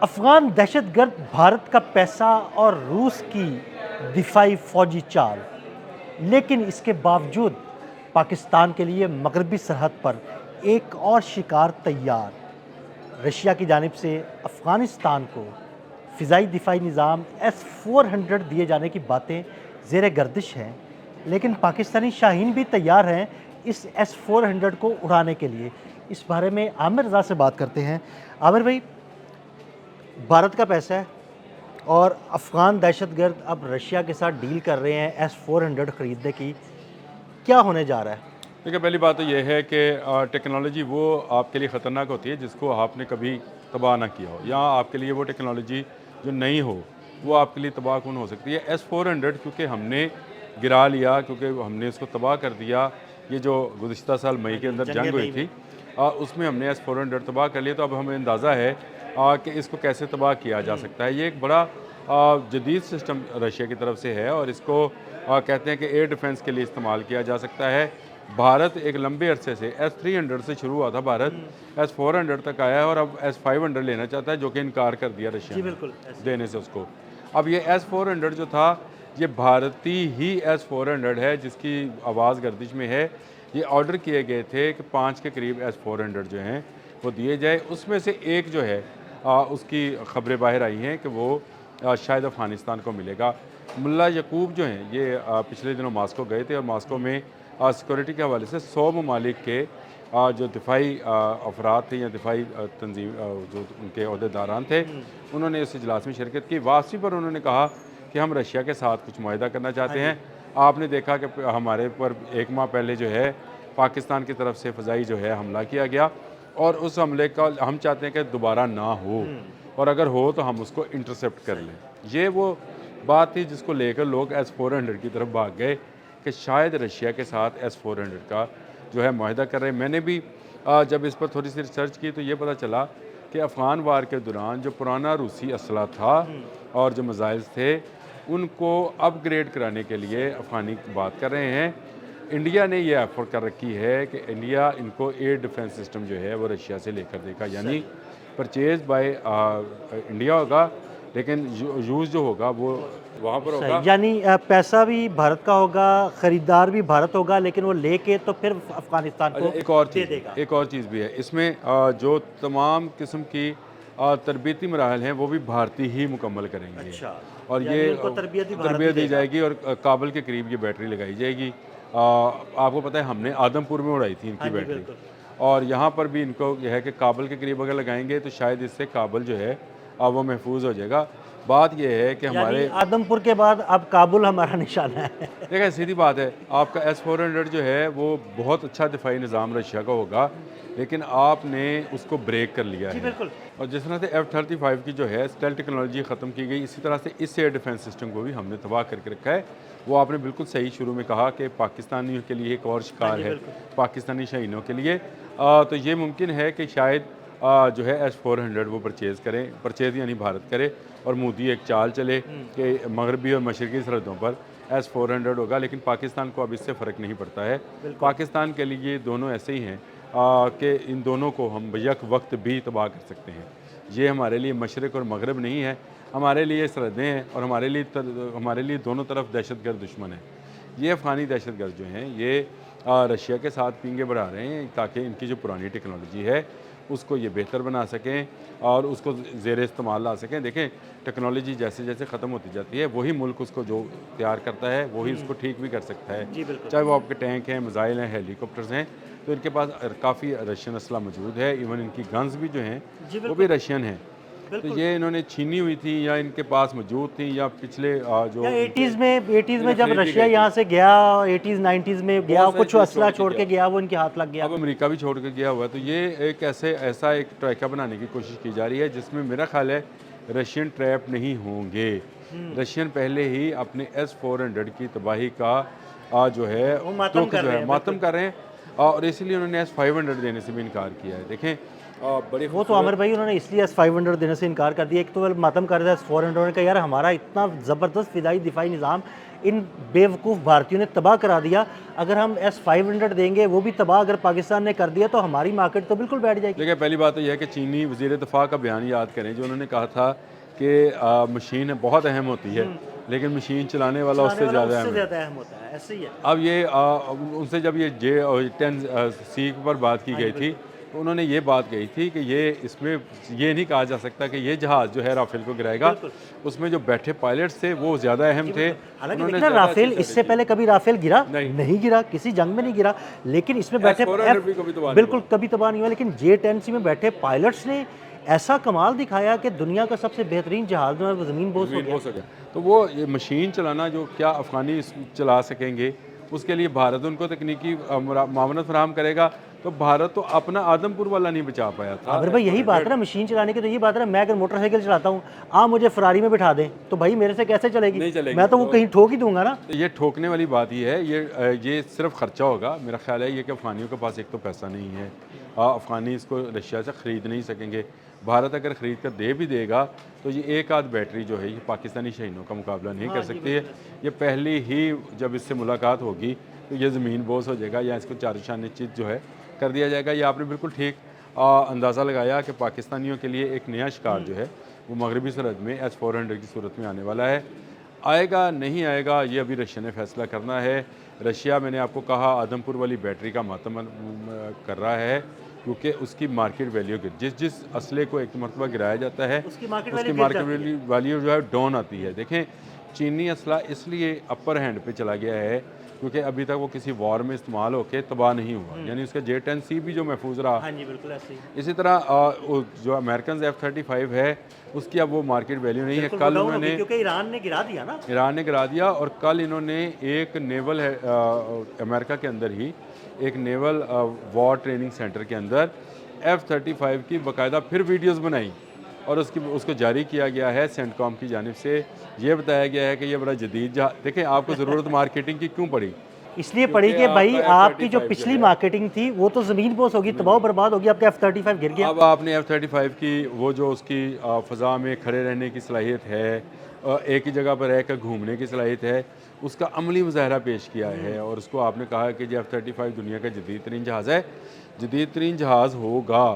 अफगान दहशतगर्द भारत का पैसा और रूस की दिफाई फौजी चाल, लेकिन इसके बावजूद पाकिस्तान के लिए मगरबी सरहद पर एक और शिकार तैयार। रशिया की जानिब से अफ़गानिस्तान को फ़िज़ाई दिफाई निज़ाम S-400 दिए जाने की बातें ज़ेर गर्दिश हैं, लेकिन पाकिस्तानी शाहीन भी तैयार हैं इस S-400 को उड़ाने के लिए। इस बारे में आमिर रज़ा से बात करते हैं। आमिर भाई, भारत का पैसा है और अफ़गान दहशतगर्द अब रशिया के साथ डील कर रहे हैं S-400 ख़रीदने की। क्या होने जा रहा है? देखिए, पहली बात तो ये है कि टेक्नोलॉजी वो आपके लिए ख़तरनाक होती है जिसको आपने कभी तबाह ना किया हो, या आपके लिए वो टेक्नोलॉजी जो नहीं हो वो आपके लिए तबाह कौन हो सकती है। S-400 क्योंकि हमने गिरा लिया, क्योंकि हमने उसको तबाह कर दिया। ये जो गुज़िश्ता साल मई के अंदर जंग हुई थी, उसमें हमने S-400 तबाह कर लिया। तो अब हमें अंदाज़ा है कि इसको कैसे तबाह किया जा सकता है। ये एक बड़ा जदीद सिस्टम रशिया की तरफ से है और इसको कहते हैं कि एयर डिफेंस के लिए इस्तेमाल किया जा सकता है। भारत एक लंबे अरसे से S-300 से शुरू हुआ था, भारत S-400 तक आया है और अब S-500 लेना चाहता है, जो कि इनकार कर दिया रशिया जी ने बिल्कुल। देने से उसको। अब ये S-400 जो था, ये भारतीय ही S-400 है जिसकी आवाज़ गर्दिश में है। ये ऑर्डर किए गए थे कि 5 के करीब S-400 जो हैं वो दिए जाए। उसमें से एक जो है उसकी खबरें बाहर आई हैं कि वो शायद अफ़गानिस्तान को मिलेगा। मुल्ला यकूब जो हैं ये पिछले दिनों मास्को गए थे और मास्को में सिक्योरिटी के हवाले से 100 ममालिक के जो दिफाई अफराद थे या दिफाई तंजीम जो उनके अहदेदारान थे, उन्होंने इस इजलास में शिरकत की। वापसी पर उन्होंने कहा कि हम रशिया के साथ कुछ मुआहदा करना चाहते हैं। आपने देखा कि हमारे पर एक माह पहले जो है पाकिस्तान की तरफ से फ़ज़ाई जो है हमला किया गया और उस हमले का हम चाहते हैं कि दोबारा ना हो, और अगर हो तो हम उसको इंटरसेप्ट कर लें। ये वो बात थी जिसको लेकर लोग S-400 की तरफ भाग गए कि शायद रशिया के साथ S-400 का जो है मुआहदा कर रहे हैं। मैंने भी जब इस पर थोड़ी सी रिसर्च की तो ये पता चला कि अफ़गान वार के दौरान जो पुराना रूसी असला था और जो मिसाइल्स थे, उनको अपग्रेड कराने के लिए अफ़गानी बात कर रहे हैं। इंडिया ने ये एफर्ट कर रखी है कि इंडिया इनको एयर डिफेंस सिस्टम जो है वो रशिया से लेकर देगा, यानी परचेज बाय इंडिया होगा, लेकिन यूज़ जो होगा वो वहाँ पर होगा। यानी पैसा भी भारत का होगा, ख़रीदार भी भारत होगा, लेकिन वो लेके तो फिर अफ़गानिस्तान को अच्छा, दे देगा। एक और चीज़ भी है इसमें। जो तमाम किस्म की तरबियती मराहल हैं वो भी भारतीय ही मुकम्मल करेंगे। अच्छा, और यानी ये उनको तरबियत भी भारत ही तरबियत दी देगा। जाएगी और काबुल के करीब ये बैटरी लगाई जाएगी। आपको पता है हमने आदमपुर में उड़ाई थी हाँ इनकी जी बैटरी, बिल्कुल। और यहाँ पर भी इनको यह है कि काबुल के करीब अगर लगाएंगे तो शायद इससे काबुल जो है वो महफूज हो जाएगा। बात यह है कि यानी हमारे आदमपुर के बाद अब काबुल हमारा निशाना है। देखिए, सीधी बात है, आपका S-400 जो है वो बहुत अच्छा दिफाई निज़ाम रशिया का होगा, लेकिन आपने उसको ब्रेक कर लिया जी है। बिल्कुल। और जिस तरह से F-35 की जो है स्टेल्थ टेक्नोलॉजी ख़त्म की गई, इसी तरह से इस एयर डिफेंस सिस्टम को भी हमने तबाह करके रखा है। वो आपने बिल्कुल सही शुरू में कहा कि पाकिस्तानियों के लिए एक और हाँ शिकार जी है, बिल्कुल। पाकिस्तानी शहीनों के लिए। तो ये मुमकिन है कि शायद जो है S-400 वो परचेज़ यानी भारत करे और मोदी एक चाल चले कि मगरबी और मशरकी सरहदों पर S-400 होगा, लेकिन पाकिस्तान को अब इससे फ़र्क नहीं पड़ता है। पाकिस्तान के लिए दोनों ऐसे ही हैं कि इन दोनों को हम यक वक्त भी तबाह कर सकते हैं। ये हमारे लिए मशरक़ और मगरब नहीं है, हमारे लिए सरहदें हैं और हमारे लिए दोनों तरफ दहशतगर्द दुश्मन है। ये अफ़गानी दहशतगर्द जो हैं ये रशिया के साथ पींगे बढ़ा रहे हैं ताकि इनकी जो पुरानी टेक्नोलॉजी है उसको ये बेहतर बना सकें और उसको ज़ेर इस्तेमाल ला सकें। देखें, टेक्नोलॉजी जैसे जैसे ख़त्म होती जाती है वही मुल्क उसको जो तैयार करता है वही उसको ठीक भी कर सकता है। जी बिल्कुल। चाहे वो आपके टैंक हैं, मिसाइल हैं, हेलीकॉप्टर्स हैं, तो इनके पास काफ़ी रशियन असला मौजूद है। इवन इनकी गन्स भी जो हैं जी वो भी बिल्कुल। रशियन हैं। तो बिल्कुल। ये इन्होंने छीनी हुई थी या इनके पास मौजूद थी या पिछले जो या इनके 80s में जब खरीदी रशिया गई थी। यहाँ से गया, 80s 90s में गया, बहुत सारी कुछ चीज़ असला छोड़ गया। के गया, वो इनके हाथ लग गया। अब अमेरिका भी छोड़ के गया हुआ है, तो ये एक ऐसा एक ट्रैका बनाने की कोशिश की जा रही है जिसमें मेरा ख्याल है रशियन ट्रैप नहीं होंगे। रशियन पहले ही अपने S-400 की तबाही का जो है वो मातम दुख कर जो रहे है हैं मातम बिल्कुल। कर रहे हैं और इसीलिए उन्होंने S-500 देने से भी इनकार किया है। देखें, बड़ी वो तो आमिर भाई उन्होंने इसलिए S-500 देने से इनकार कर दिया। एक तो वो मातम कर रहा था S-400 का, यार हमारा इतना ज़बरदस्त फ़िदाई दिफाई निज़ाम इन बेवकूफ़ भारतीयों ने तबाह करा दिया, अगर हम S-500 देंगे वो भी तबाह अगर पाकिस्तान ने कर दिया तो हमारी मार्केट तो बिल्कुल बैठ जाएगी। देखिए, पहली बात तो यह है कि चीनी वज़ीर दिफ़ा का बयान याद करें, जो उन्होंने कहा था कि मशीन बहुत अहम होती है, लेकिन मशीन चलाने वाला उससे ज़्यादा अहम है। अहम होता है, ऐसे ही है। अब ये उनसे जब ये J10C पर बात की गई थी, तो उन्होंने ये बात कही थी कि ये इसमें ये नहीं कहा जा सकता कि ये जहाज़ जो है राफेल को गिराएगा, बिल्कुल। उसमें जो बैठे पायलट्स थे वो ज़्यादा अहम थे। हालांकि उन्होंने देखना ज़्यादा राफेल अच्छी इससे strategy पहले कभी राफेल गिरा नहीं। गिरा, किसी जंग में नहीं गिरा, लेकिन इसमें बैठे S-400 भी कभी तबाह नहीं बिल्कुल कभी तबाह नहीं हुआ, लेकिन J10C में बैठे पायलट्स ने ऐसा कमाल दिखाया कि दुनिया का सबसे बेहतरीन जहाज जो है वो ज़मीन बोस हो ज़मीन गया। हो सके। तो वो ये मशीन चलाना जो क्या अफ़गानी चला सकेंगे, उसके लिए भारत उनको तकनीकी मावनत फराहम करेगा। तो भारत तो अपना आदमपुर वाला नहीं बचा पाया था। आमिर भाई यही बात है ना, मशीन चलाने की तो यही बात है ना, मैं अगर मोटरसाइकिल चलाता हूँ, आप मुझे फरारी में बिठा दें तो भाई मेरे से कैसे चलेगी? नहीं चलेगी। मैं तो वो कहीं ठोक ही दूंगा ना। तो ये ठोकने वाली बात ही है, ये सिर्फ खर्चा होगा। मेरा ख्याल है ये कि अफ़गानियों के पास एक तो पैसा नहीं है, अफ़गानी इसको रशिया से ख़रीद नहीं सकेंगे। भारत अगर ख़रीद कर दे भी देगा तो ये एक आध बैटरी जो है ये पाकिस्तानी शहीनों का मुकाबला नहीं कर सकती है। ये पहली ही जब इससे मुलाकात होगी तो ये ज़मीन बोस हो जाएगा या इसको चार निशाने चित जो है कर दिया जाएगा। ये आपने बिल्कुल ठीक अंदाज़ा लगाया कि पाकिस्तानियों के लिए एक नया शिकार जो है वो मगरबी सरहद में S-400 की सूरत में आने वाला है। आएगा नहीं आएगा ये अभी रशिया ने फैसला करना है। रशिया, मैंने आपको कहा, आदमपुर वाली बैटरी का मातम कर रहा है, क्योंकि उसकी मार्केट वैल्यू जिस असले को एक मरतबा गिराया जाता है उसकी मार्केट उसकी मार्केट वैल्यू जो है डाउन आती है। देखें, चीनी असला इसलिए अपर हैंड पे चला गया है क्योंकि अभी तक वो किसी वॉर में इस्तेमाल होकर तबाह नहीं हुआ, यानी उसका J10C भी जो महफूज रहा। हाँ जी, बिल्कुल ऐसे ही। इसी तरह जो अमेरिकन F-35 है उसकी अब वो मार्केट वैल्यू नहीं है। कल उन्होंने, क्योंकि ईरान ने गिरा दिया ना, ईरान ने गिरा दिया, और कल इन्होंने एक नेवल अमेरिका के अंदर ही एक नेवल वॉर ट्रेनिंग सेंटर के अंदर F-35 की बाकायदा फिर वीडियोस बनाई और उसको जारी किया गया है सेंटकॉम की जानिब से। ये बताया गया है कि ये बड़ा जदीद जहाज। देखें, आपको ज़रूरत मार्केटिंग की क्यों पड़ी? इसलिए पड़ी कि भाई आपकी जो पिछली मार्केटिंग थी वो तो ज़मीन बोस होगी, तबाह बर्बाद होगी, आपका F-35 गिर गया। अब आपने F-35 की वो जो उसकी फ़ज़ा में खड़े रहने की सलाहियत है, एक ही जगह पर रहकर घूमने की सलाहियत है, उसका अमली मुज़ाहरा पेश किया है और उसको आपने कहा कि जो F-35 दुनिया का जदीद तरीन जहाज़ है, जदीद तरीन जहाज़ होगा।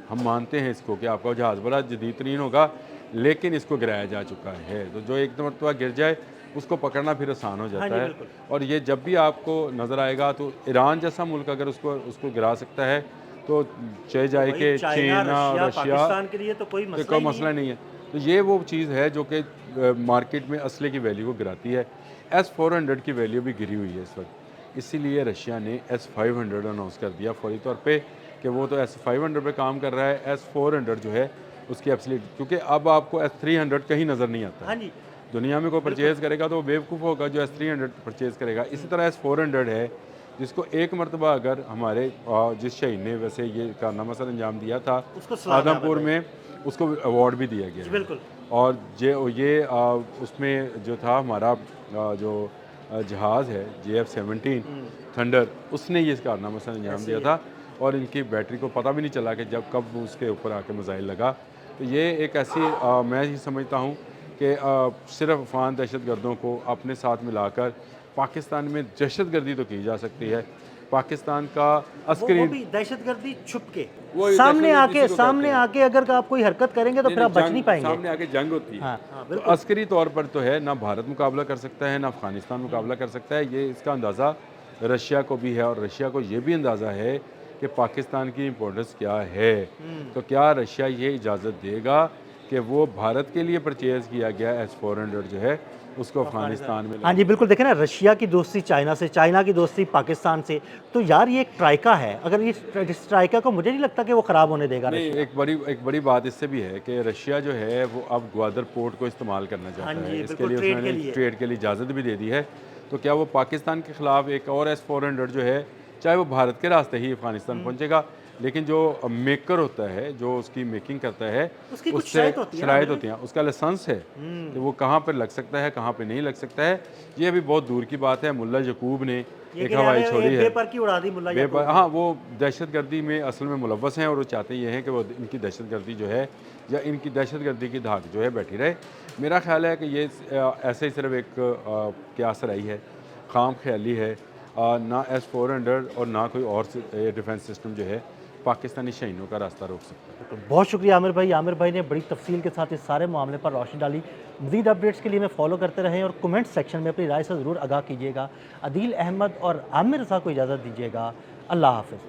हम मानते हैं इसको कि आपका जहाज़ बड़ा जदीद तरीन होगा, लेकिन इसको गिराया जा चुका है। तो जो एक मरतबा गिर जाए उसको पकड़ना फिर आसान हो जाता है। और ये जब भी आपको नज़र आएगा तो ईरान जैसा मुल्क अगर उसको गिरा सकता है तो चाहे जाए कि चाइना और रशिया, पाकिस्तान के लिए तो कोई मसला नहीं है। तो ये वो चीज़ है जो कि मार्केट में असले की वैल्यू को गिराती है। S-400 की वैल्यू भी गिरी हुई है इस वक्त, इसीलिए रशिया ने S-500 अनाउंस कर दिया फौरी तौर पे कि वो तो S-500 पे काम कर रहा है। S-400 जो है उसकी एब्सोल्यूट, क्योंकि अब आपको S-300 कहीं नज़र नहीं आता। हाँ जी, दुनिया में कोई परचेज़ करेगा तो वो बेवकूफ़ होगा जो S-300 परचेज़ करेगा। इसी तरह S-400 है जिसको एक मरतबा अगर हमारे जिस शहीद ने वैसे ये कारनामा सर अंजाम दिया था आदमपुर में, उसको अवार्ड भी दिया गया बिल्कुल। और ये उसमें जो था हमारा जो जहाज़ है JF-17 थंडर, उसने ये कारनामा सर अंजाम दिया था और इनकी बैटरी को पता भी नहीं चला कि जब कब उसके ऊपर आके मिसाइल लगा। तो ये एक ऐसी मैं ये समझता हूँ कि सिर्फ अफगान दहशतगर्दों को अपने साथ मिलाकर पाकिस्तान में दहशतगर्दी तो की जा सकती है। पाकिस्तान का अस्करी वो भी दहशतगर्दी छुप के सामने आके अगर आप कोई हरकत करेंगे तो फिर आप बच नहीं पाएंगे। सामने आके जंग होती है। हाँ, तो अस्करी तौर पर तो है ना भारत मुकाबला कर सकता है ना अफगानिस्तान मुकाबला कर सकता है। ये इसका अंदाज़ा रशिया को भी है और रशिया को ये भी अंदाज़ा है कि पाकिस्तान की इम्पोर्टेंस क्या है। तो क्या रशिया ये इजाज़त देगा कि वो भारत के लिए परचेज़ किया गया S-400 जो है उसको अफगानिस्तान में? हाँ जी, बिल्कुल। देखें ना, रशिया की दोस्ती चाइना से, चाइना की दोस्ती पाकिस्तान से, तो यार ये एक ट्राइका है। अगर इस ट्राइका को मुझे नहीं लगता कि वो ख़राब होने देगा। नहीं, एक बड़ी बात इससे भी है कि रशिया जो है वो अब ग्वादर पोर्ट को इस्तेमाल करना चाहता है। इसके लिए उसने ट्रेड के लिए इजाज़त भी दे दी है। तो क्या वो पाकिस्तान के ख़िलाफ़ एक और S-400 जो है, चाहे वो भारत के रास्ते ही अफगानिस्तान पहुँचेगा, लेकिन जो मेकर होता है, जो उसकी मेकिंग करता है, उसकी कुछ उससे शराइत होती है ना, शराइत आमिर होती हैं, उसका लाइसेंस है तो वो कहाँ पर लग सकता है, कहाँ पे नहीं लग सकता है, ये अभी बहुत दूर की बात है। मुल्ला यकूब ने ये एक कि हवाई यार छोड़ी ये है बेपर की उड़ा दी मुल्ला बेपर, याकूब ने। हाँ, वो दहशतगर्दी में असल में मुलव्वस हैं और वो चाहते ये हैं कि वो इनकी दहशतगर्दी जो है या इनकी दहशतगर्दी की धाक जो है बैठी रहे। मेरा ख्याल है कि ये ऐसे ही सिर्फ एक क्यास रही है, खाम ख्याली है। ना S-400 और ना कोई और डिफेंस सिस्टम जो है पाकिस्तानी शहीनों का रास्ता रोक सकता है। तो बहुत शुक्रिया आमिर भाई। आमिर भाई ने बड़ी तफसील के साथ इस सारे मामले पर रोशनी डाली। मज़ीद अपडेट्स के लिए हमें फॉलो करते रहें और कमेंट सेक्शन में अपनी राय से ज़रूर आगाह कीजिएगा। अदील अहमद और आमिर रज़ा को इजाज़त दीजिएगा। अल्लाह हाफ़िज़।